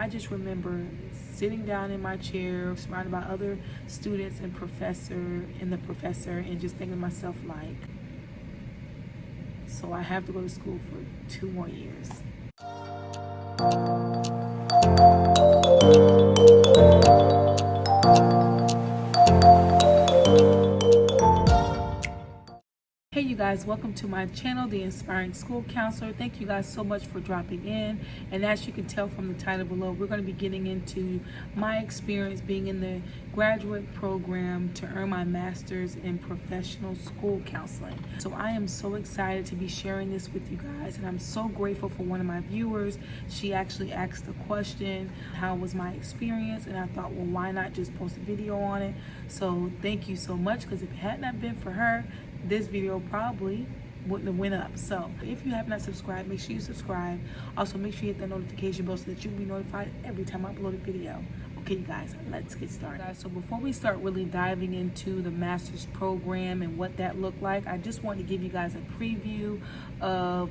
I just remember sitting down in my chair, surrounded by other students and the professor, and just thinking to myself, like, so I have to go to school for 2 more years. Hey you guys, welcome to my channel, The Inspiring School Counselor. Thank you guys so much for dropping in. And as you can tell from the title below, we're going to be getting into my experience being in the graduate program to earn my master's in professional school counseling. So I am so excited to be sharing this with you guys, and I'm so grateful for one of my viewers. She actually asked the question, how was my experience? And I thought, well, why not just post a video on it? So thank you so much, because if it had not been for her, this video probably wouldn't have went up. So if you have not subscribed, make sure you subscribe. Also, make sure you hit the notification bell so that you'll be notified every time I upload a video. Okay, you guys, let's get started. So before we start really diving into the master's program and what that looked like, I just want to give you guys a preview of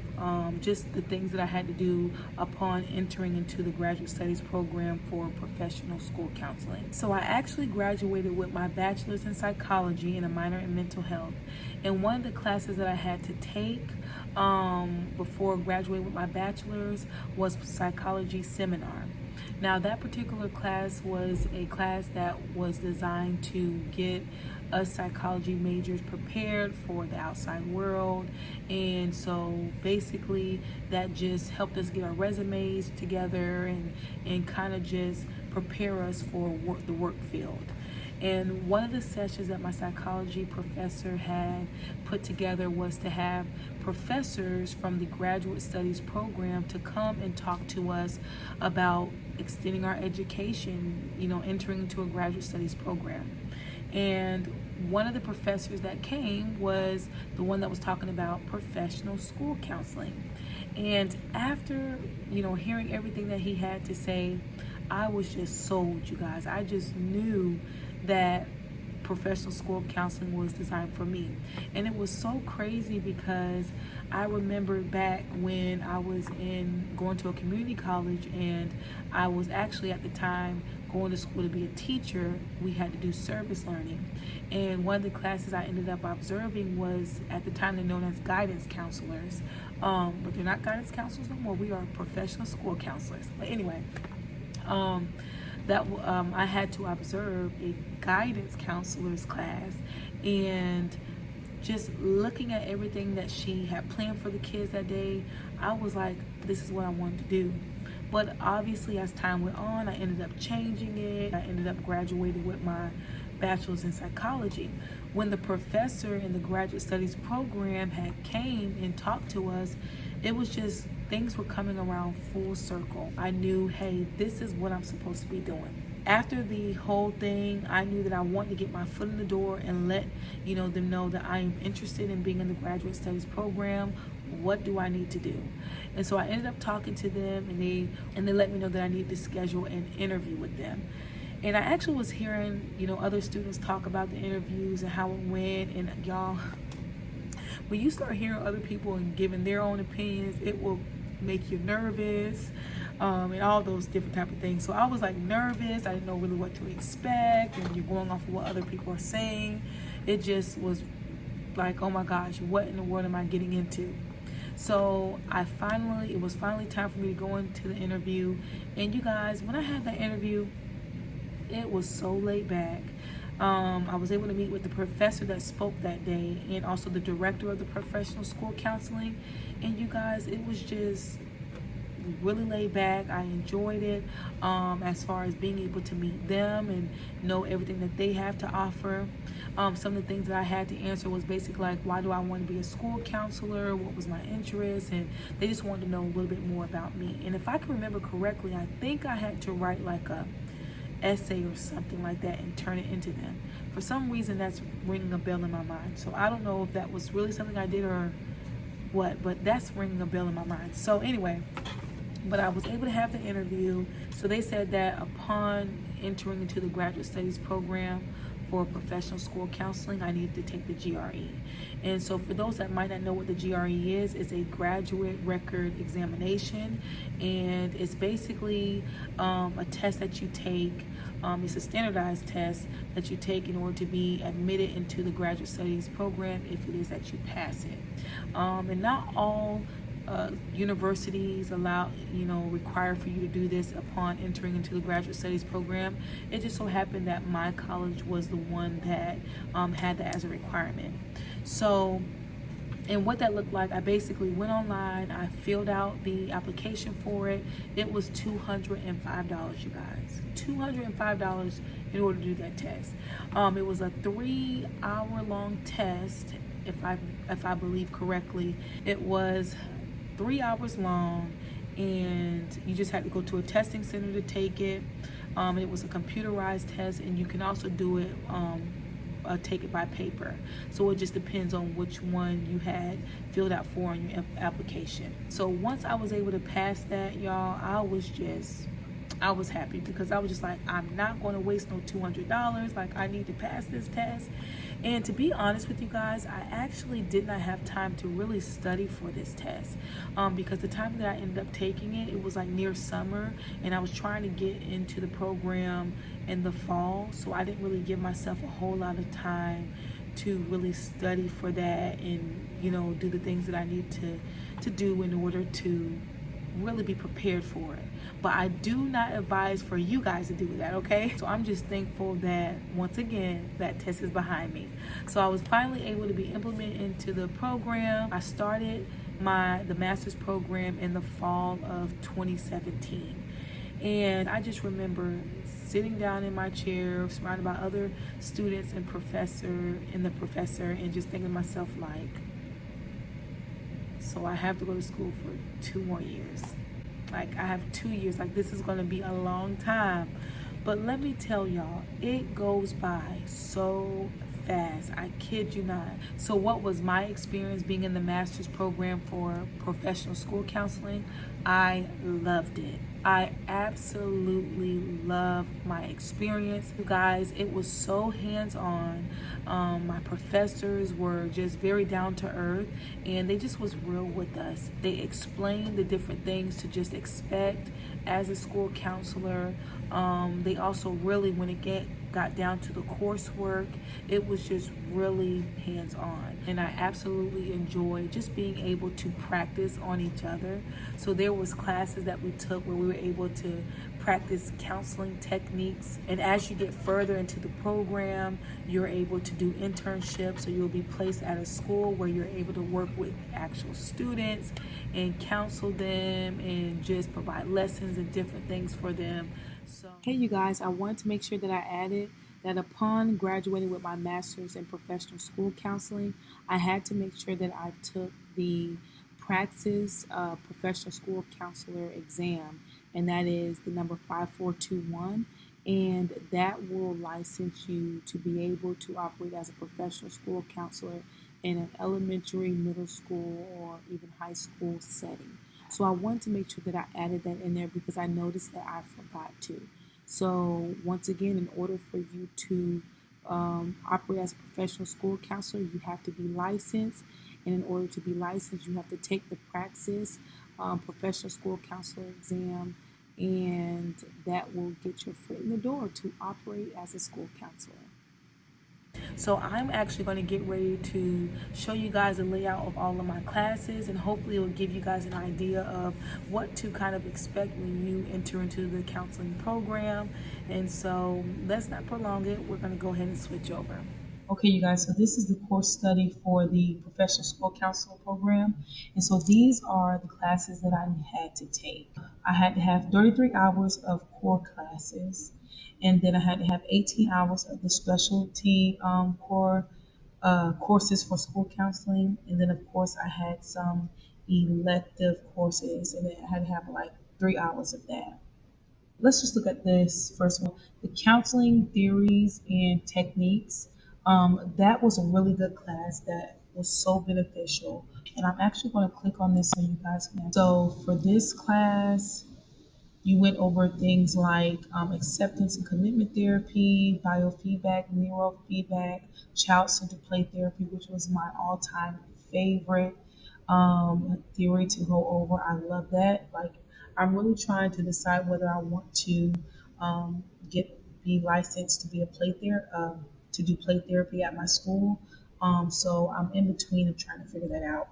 just the things that I had to do upon entering into the graduate studies program for professional school counseling. So I actually graduated with my bachelor's in psychology and a minor in mental health. And one of the classes that I had to take before graduating with my bachelor's was psychology seminar. Now, that particular class was a class that was designed to get us psychology majors prepared for the outside world. And so basically that just helped us get our resumes together and kind of just prepare us for the work field. And one of the sessions that my psychology professor had put together was to have professors from the graduate studies program to come and talk to us about extending our education, entering into a graduate studies program. And one of the professors that came was the one that was talking about professional school counseling. And after, hearing everything that he had to say, I was just sold, you guys. I just knew that professional school counseling was designed for me. And it was so crazy because I remember back when I was going to a community college, and I was actually at the time going to school to be a teacher. We had to do service learning. And one of the classes I ended up observing was, at the time they're known as guidance counselors. But they're not guidance counselors no more. We are professional school counselors. But anyway, I had to observe a guidance counselor's class, and just looking at everything that she had planned for the kids that day, I was like, this is what I wanted to do. But obviously, as time went on, I ended up changing it. I ended up graduating with my bachelor's in psychology. When the professor in the graduate studies program had came and talked to us, it was just, things were coming around full circle. I knew, hey, this is what I'm supposed to be doing. After the whole thing, I knew that I wanted to get my foot in the door and let them know that I am interested in being in the graduate studies program. What do I need to do? And so I ended up talking to them, and they let me know that I needed to schedule an interview with them. And I actually was hearing other students talk about the interviews and how it went. And y'all, when you start hearing other people and giving their own opinions, it will make you nervous, and all those different type of things. So I was like nervous. I didn't know really what to expect, and you're going off of what other people are saying. It just was like, oh my gosh, what in the world am I getting into? So it was finally time for me to go into the interview. And you guys, when I had that interview, it was so laid back. I was able to meet with the professor that spoke that day, and also the director of the professional school counseling. And you guys, it was just really laid back. I enjoyed it, as far as being able to meet them and know everything that they have to offer. Some of the things that I had to answer was basically like, why do I want to be a school counselor? What was my interest? And they just wanted to know a little bit more about me. And if I can remember correctly, I think I had to write like a essay or something like that and turn it into them. For some reason, that's ringing a bell in my mind. So I don't know if that was really something I did or what, but that's ringing a bell in my mind. So anyway, but I was able to have the interview. So they said that upon entering into the graduate studies program for professional school counseling, I needed to take the GRE. And so for those that might not know what the GRE is, it's a graduate record examination, and it's basically a test that you take. It's a standardized test that you take in order to be admitted into the graduate studies program if it is that you pass it. And not all universities require for you to do this upon entering into the graduate studies program. It just so happened that my college was the one that had that as a requirement. So, and what that looked like, I basically went online, I filled out the application for it. It was $205, you guys. $205 in order to do that test. It was a 3-hour long test, if I believe correctly. It was 3 hours long, and you just had to go to a testing center to take it. It was a computerized test, and you can also do it take it by paper. So it just depends on which one you had filled out for on your application. So once I was able to pass that, y'all, I was happy, because I was just like, I'm not going to waste no $200. Like, I need to pass this test. And to be honest with you guys, I actually did not have time to really study for this test, because the time that I ended up taking it, it was like near summer, and I was trying to get into the program in the fall. So I didn't really give myself a whole lot of time to really study for that and, do the things that I need to do in order to really be prepared for it. But I do not advise for you guys to do that, okay? So I'm just thankful that, once again, that test is behind me. So I was finally able to be implemented into the program. I started the master's program in the fall of 2017. And I just remember sitting down in my chair, surrounded by other students and the professor, and just thinking to myself, like, so I have to go to school for 2 more years. Like, I have 2 years. Like, this is going to be a long time. But let me tell y'all, it goes by so fast. I kid you not. So what was my experience being in the master's program for professional school counseling? I loved it. I absolutely loved my experience. You guys, it was so hands-on. My professors were just very down to earth, and they just was real with us. They explained the different things to just expect as a school counselor. They also really, when it got down to the coursework, it was just really hands-on, and I absolutely enjoyed just being able to practice on each other. So there was classes that we took where we were able to practice counseling techniques, and as you get further into the program, you're able to do internships. So you'll be placed at a school where you're able to work with actual students and counsel them and just provide lessons and different things for them. So, hey, you guys, I wanted to make sure that I added that upon graduating with my master's in professional school counseling, I had to make sure that I took the praxis professional school counselor exam, and that is the number 5421, and that will license you to be able to operate as a professional school counselor in an elementary, middle school, or even high school setting. So I wanted to make sure that I added that in there because I noticed that I forgot to. So once again, in order for you to operate as a professional school counselor, you have to be licensed. And in order to be licensed, you have to take the praxis professional school counselor exam, and that will get your foot in the door to operate as a school counselor. So I'm actually going to get ready to show you guys a layout of all of my classes, and hopefully it will give you guys an idea of what to kind of expect when you enter into the counseling program. And so let's not prolong it. We're going to go ahead and switch over. Okay, you guys, so this is the course study for the professional school counselor program. And so these are the classes that I had to take. I had to have 33 hours of core classes, and then I had to have 18 hours of the specialty core courses for school counseling. And then, of course, I had some elective courses, and then I had to have like 3 hours of that. Let's just look at this first one. The counseling theories and techniques. That was a really good class that was so beneficial. And I'm actually going to click on this so you guys can. So for this class, You went over things like acceptance and commitment therapy, biofeedback, neurofeedback, child-centered play therapy, which was my all-time favorite theory to go over. I love that. Like, I'm really trying to decide whether I want to get be licensed to be a to do play therapy at my school. So I'm in between of trying to figure that out.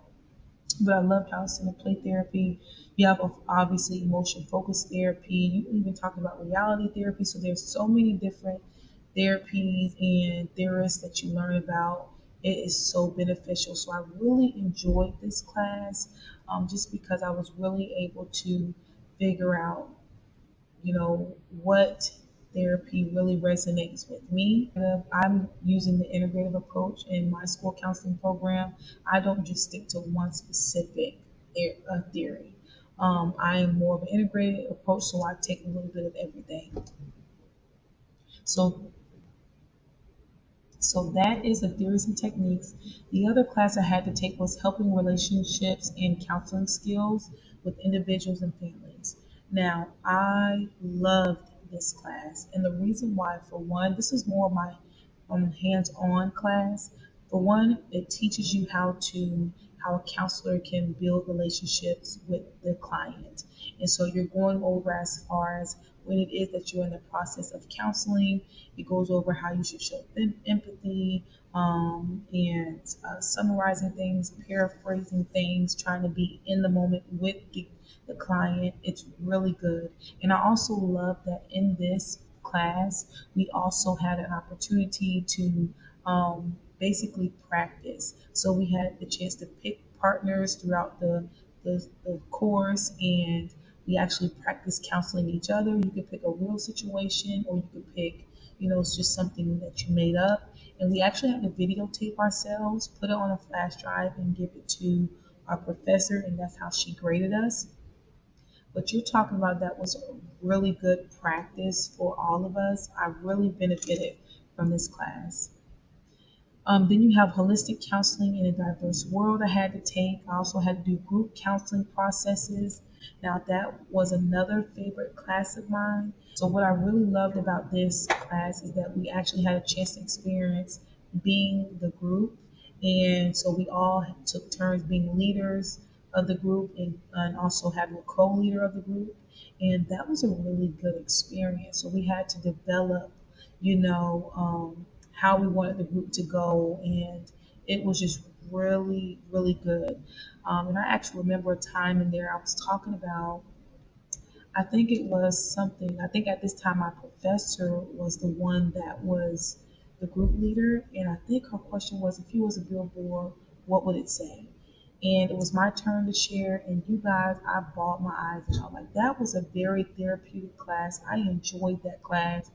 But I love calisthenic play therapy. You have obviously emotion focused therapy. You even talk about reality therapy. So there's so many different therapies and theorists that you learn about. It is so beneficial. So I really enjoyed this class just because I was really able to figure out what therapy really resonates with me. I'm using the integrative approach in my school counseling program. I don't just stick to one specific theory. I am more of an integrated approach, so I take a little bit of everything. So So that is the theories and techniques. The other class I had to take was helping relationships and counseling skills with individuals and families. Now, I loved this class, and the reason why, for one, this is more of my hands-on class. For one, it teaches you how a counselor can build relationships with the client. And so you're going over as far as when it is that you're in the process of counseling. It goes over how you should show empathy and summarizing things, paraphrasing things, trying to be in the moment with the client. It's really good. And I also love that in this class, we also had an opportunity to basically practice. So we had the chance to pick partners throughout the course, and we actually practice counseling each other. You could pick a real situation, or you could pick, it's just something that you made up. And we actually had to videotape ourselves, put it on a flash drive, and give it to our professor, and that's how she graded us. But you're talking about that was a really good practice for all of us. I really benefited from this class. Then you have holistic counseling in a diverse world I had to take. I also had to do group counseling processes. Now, that was another favorite class of mine. So, what I really loved about this class is that we actually had a chance to experience being the group. And so, we all took turns being leaders of the group and also having a co leader of the group. And that was a really good experience. So, we had to develop how we wanted the group to go, and it was just really, really good. And I actually remember a time in there I was talking about. I think it was something. I think at this time my professor was the one that was the group leader, and I think her question was, if you was a billboard, what would it say? And it was my turn to share, and you guys, I bawled my eyes out. Like, that was a very therapeutic class. I enjoyed that class,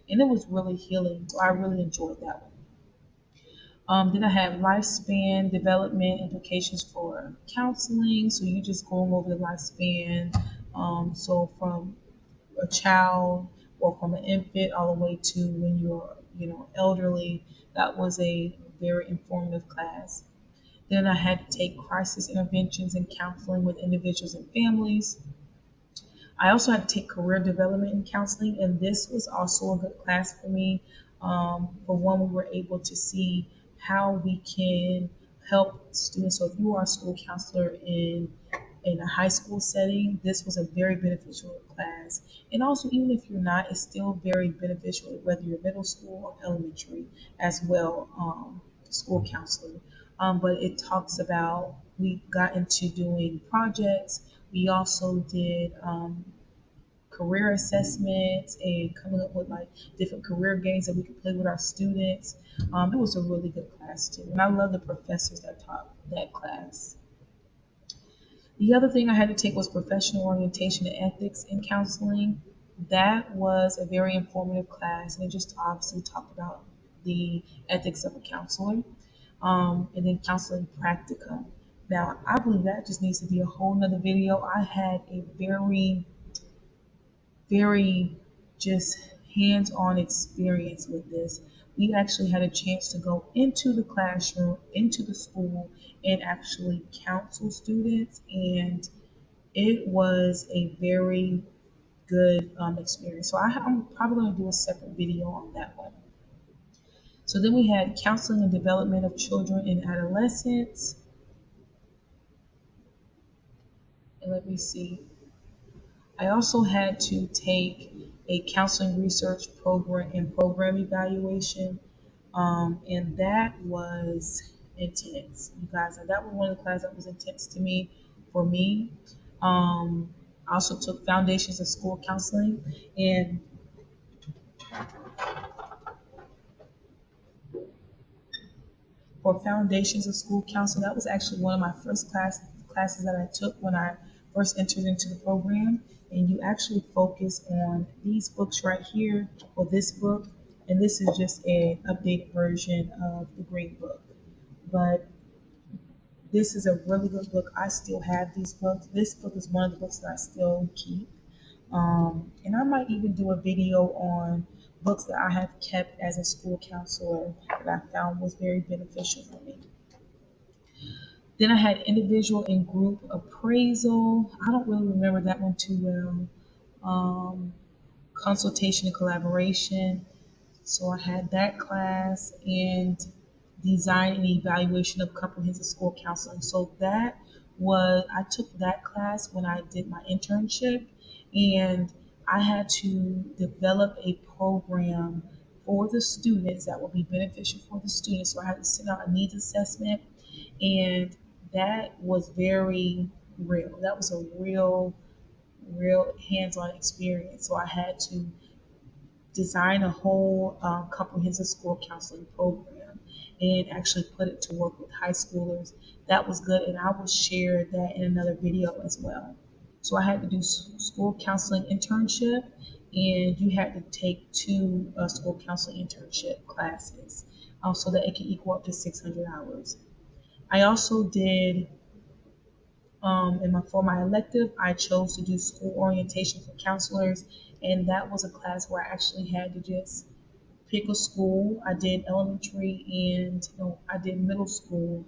and it was really healing. So I really enjoyed that one. Then I had lifespan development implications for counseling. So you just going over the lifespan. So from a child or from an infant all the way to when you're, elderly. That was a very informative class. Then I had to take crisis interventions and counseling with individuals and families. I also had to take career development and counseling, and this was also a good class for me. For one, we were able to see how we can help students. So, if you are a school counselor in a high school setting, this was a very beneficial class. And also, even if you're not, it's still very beneficial whether you're middle school or elementary as well, school counselor. But it talks about, we got into doing projects. We also did career assessments and coming up with like different career games that we could play with our students. It was a really good class too, and I love the professors that taught that class. The other thing I had to take was professional orientation and ethics in counseling. That was a very informative class, and it just obviously talked about the ethics of a counselor, and then counseling practicum. Now, I believe that just needs to be a whole nother video. I had a very just hands-on experience with this. We actually had a chance to go into the classroom, into the school, and actually counsel students, and it was a very good experience. So I'm probably going to do a separate video on that one. So then we had counseling and development of children and adolescents. And let me see. I also had to take a counseling research program and program evaluation. And that was intense, you guys. And that was one of the classes that was intense to me, for me. I also took foundations of school counseling, and for foundations of school counseling, that was actually one of my first classes that I took when I first entered into the program. And you actually focus on these books right here, or this book, and this is just an updated version of the Green Book. But this is a really good book. I still have these books. This book is one of the books that I still keep. And I might even do a video on books that I have kept as a school counselor that I found was very beneficial for me. Then I had individual and group appraisal. I don't really remember that one too well. Consultation and collaboration. So I had that class, and design and evaluation of comprehensive school counseling. So I took that class when I did my internship, and I had to develop a program for the students that would be beneficial for the students. So I had to send out a needs assessment, and that was very real. That was a real hands-on experience. So I had to design a whole comprehensive school counseling program and actually put it to work with high schoolers. That was good, and I will share that in another video as well. So I had to do school counseling internship, and you had to take two school counseling internship classes so that it can equal up to 600 hours. I also did, for my elective, I chose to do school orientation for counselors, and that was a class where I actually had to just pick a school. I did elementary and I did middle school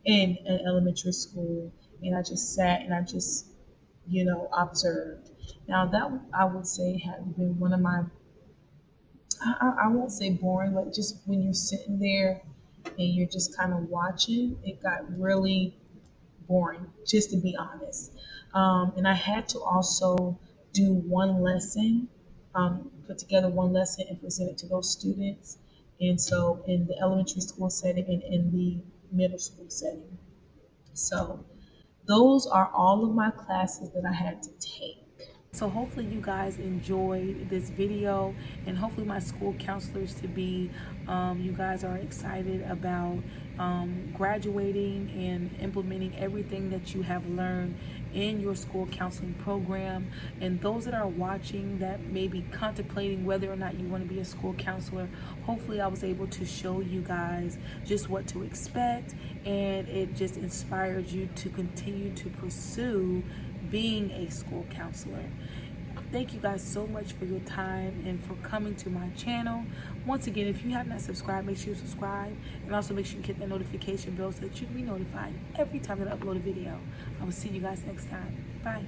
in an elementary school, and I just sat and I just observed. Now that, I would say, had been one of my, I won't say boring, but just when you're sitting there and you're just kind of watching, it got really boring, just to be honest. And I had to also do one lesson, put together one lesson and present it to those students. And so in the elementary school setting and in the middle school setting. So those are all of my classes that I had to take. So hopefully you guys enjoyed this video, and hopefully my school counselors to be, you guys are excited about graduating and implementing everything that you have learned in your school counseling program. And those that are watching that may be contemplating whether or not you want to be a school counselor, hopefully I was able to show you guys just what to expect, and it just inspired you to continue to pursue being a school counselor. Thank you guys so much for your time and for coming to my channel. Once again, if you have not subscribed, make sure you subscribe, and also make sure you hit that notification bell so that you can be notified every time that I upload a video. I will see you guys next time. Bye.